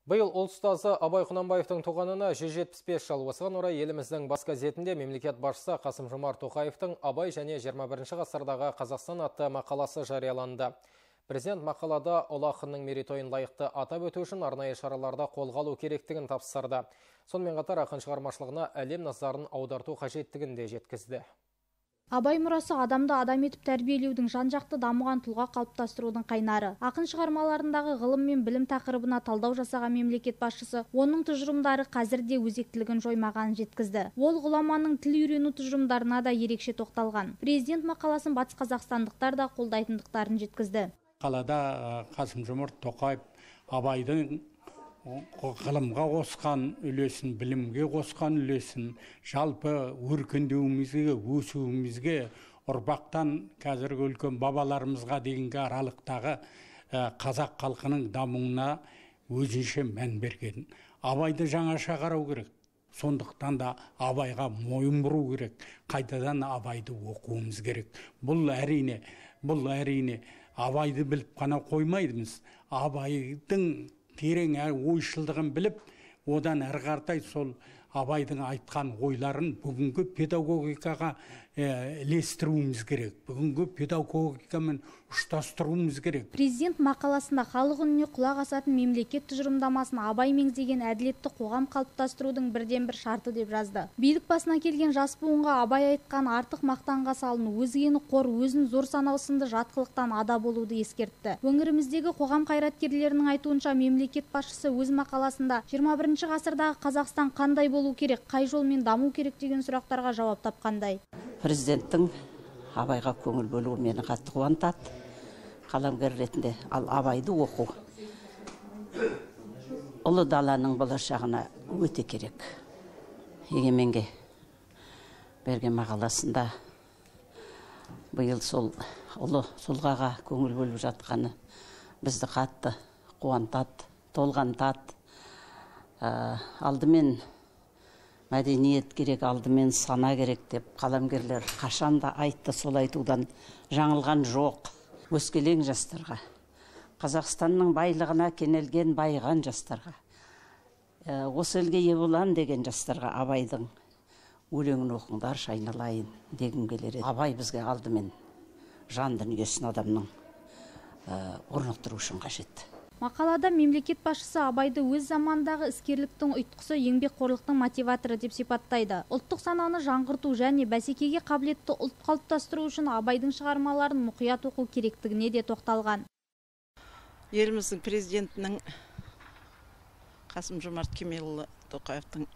Биыл ұлт ұстазы Абай Құнанбаевтың туғанына 175 жыл. Осыған орай еліміздің бас газетінде мемлекет басшысы Қасым-Жомарт Тоқаевтың Абай және 21 ғасырдағы Қазақстан атты мақаласы жарияланды. Президент мақалада ұлы ақынның мерейтойын лайықты атап өту үшін арнайы шараларда қолға алу керектігін тапсырды. Сонымен қатар ақын шығармашылығына әлем назарын аударту қажеттігін де жеткізді. Абай мұрасы адамды адам етіп тәрбиелеудің жан-жақты дамыған тұлға қалыптастырудың қайнары. Ақын шығармаларындағы ғылым мен білім тақырыбына талдау жасаған мемлекет басшысы оның тұжырымдары қазірде өзектілігін жоймағанын жеткізді. Ол ғұламаның тіл үйрену тұжырымдарына да ерекше тоқталған. Президент мақаласын батыс қазақстандықтар да қолдайтындықтарын жеткізді. Қалада Қасым-Жомарт Тоқаев Абайдың ғылымға қосқан үлесін, білімге қосқан үлесін, жалпы өркендеуімізге, өсуімізге, ұрпақтан қазіргі үлкен бабаларымызға дейінгі аралықтағы қазақ халқының дамуына өзінше мән берген. Абайды жаңаша қарау керек. Сондықтан да Абайға мойын бұру керек. Қайтадан Абайды оқуымыз керек. Бұл әрине Абайды біліп қана қоймаймыз. Абайдың терең ойшылдығын біліп, одан әрі қаратай сол Абайдың айтқан ойларын бүгінгі педагогикаға ілестіруіміз керек. Бүгінгі педагогикамен ұштастыруымыз керек. Президент мақаласында халық үніне құлақ асатын мемлекет тұжырымдамасын Абай меңзеген әділетті қоғам қалыптастырудың бірден бір шарты деп жазды. Билік басына келген жас буынға Абай айтқан артық мақтанға салыну, өзгені қор, өзін зор санау сынды жатқылықтан ада болуды ескертті. Өңіріміздегі қоғам қайраткерлерінің айтуынша мемлекет басшысы өз мақаласында 21 ғасырдағы Қазақстан қандай болу керек, қай жолмен даму керек деген сұрақтарға жауап тапқандай. Президенттің Абайға көңіл бөлуі мені қатты қуантады. Қаламгер ретінде ал Абайды оқу ұлы даланың болашағына өте керек. Егеменге берген мақаласында биыл сол ұлы тұлғаға көңіл бөліп жатқаны бізді қатты қуантады, толғантады. Алдымен мәдениет керек, алдымен сана керек деп қаламгерлер қашанда айтты, сол айтудан жаңылған жоқ. Өскелең жастарға, Қазақстанның байлығына кенелген байыған жастарға, осы елге ие болам деген жастарға Абайдың өлеңін оқыңдар, айналайын дегім келер еді. Абай бізге алдымен жан дүниесін адамның орнықтыру үшін қажет. Мақалада мемлекет басшысы Абайды өз замандағы іскерліктің ұйытқысы, еңбекқорлықтың мотиваторы деп сипаттайды. Ұлттық сананы жаңғырту және бәсекеге қабілетті ұлт қалыптастыру үшін Абайдың шығармаларын мұқият оқу керектігіне де тоқталған. Еліміздің президентінің Қасым-Жомарт Кемелұлы Тоқаевтың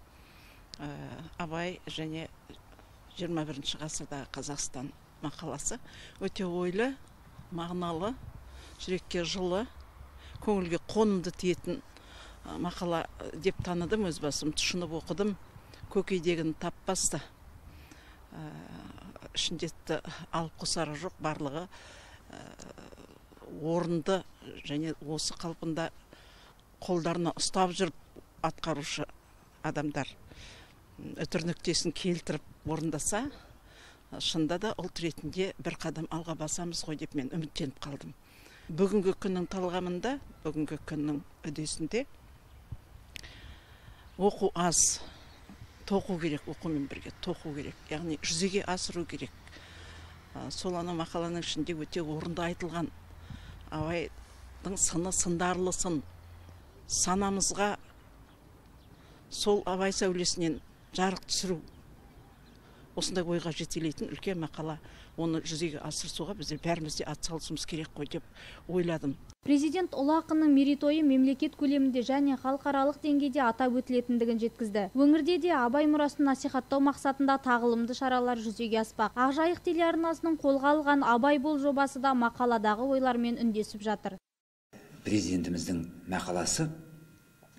Абай және 21 ғасырдағы Қазақстан мақаласы өте ойлы, мағыналы, жүрекке жылы, көңілге қонымды тиетін мақала деп таныдым, өз басым тұшынып оқыдым. Көкейдегін таппасты. Ішіндетті алып қосары жоқ, барлығы орынды және осы қалпында қолдарына ұстап жүріп атқарушы адамдар үтір нүктесін келтіріп орындаса, шында да ұлт ретінде бір қадам алға басамыз ғой деп мен үміттеніп қалдым. Бүгінгі күннің талғамында, бүгінгі күннің үдесінде оқу аз, тоқу керек, оқумен бірге тоқу керек, яғни жүзеге асыру керек. Сол ана мақаланың ішінде өте орынды айтылған Абайдың сыны сындарлы сын, санамызға сол Абай сәулесінен жарық түсіру, осындай ойға жетелейтін үлкен мақала. Оны жүзеге асырсуға біздер бәрімізде атсалысуымыз керек қой деп ойладым. Президент ұлы ақынның мерейтойы мемлекет көлемінде және халықаралық деңгейде атап өтілетіндігін жеткізді. Өңірде де Абай мұрасын насихаттау мақсатында тағылымды шаралар жүзеге аспақ. Ақжайық телеарнасының қолға алған Абай бол жобасы да мақаладағы ойлармен үндесіп жатыр. Президентіміздің мақаласы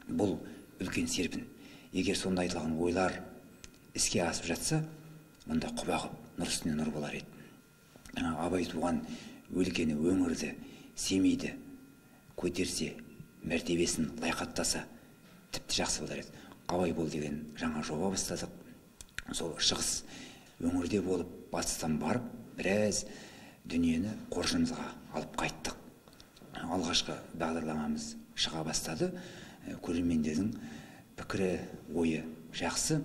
бұл үлкен серпін. Егер сонда айтылған ойлар іске асып жатса, мұнда құба-құп нұр үстіне нұр болар еді. Абай туған өлкені, өңірді, Семейді көтерсе, мәртебесін лайқаттаса, тіпті жақсы болар еді. Абай бол деген жаңа жоба бастадық. Сол шығыс өңірде болып, батыстан барып, біраз дүниені қоржынымызға алып қайттық. Алғашқы бағдарламамыз шыға бастады. Көрермендердің пікірі, ойы жақсы.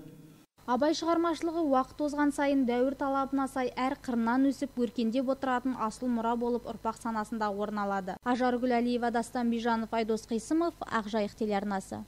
Абай шығармашылығы уақыт озған сайын дәуір талабына сай әр қырынан өсіп өркендеп отыратын асыл мұра болып ұрпақ санасында орын алады. Ажаргүл Әлиева, Дастан Бижанов, Айдос Қисымов, Ақжайық телеарнасы.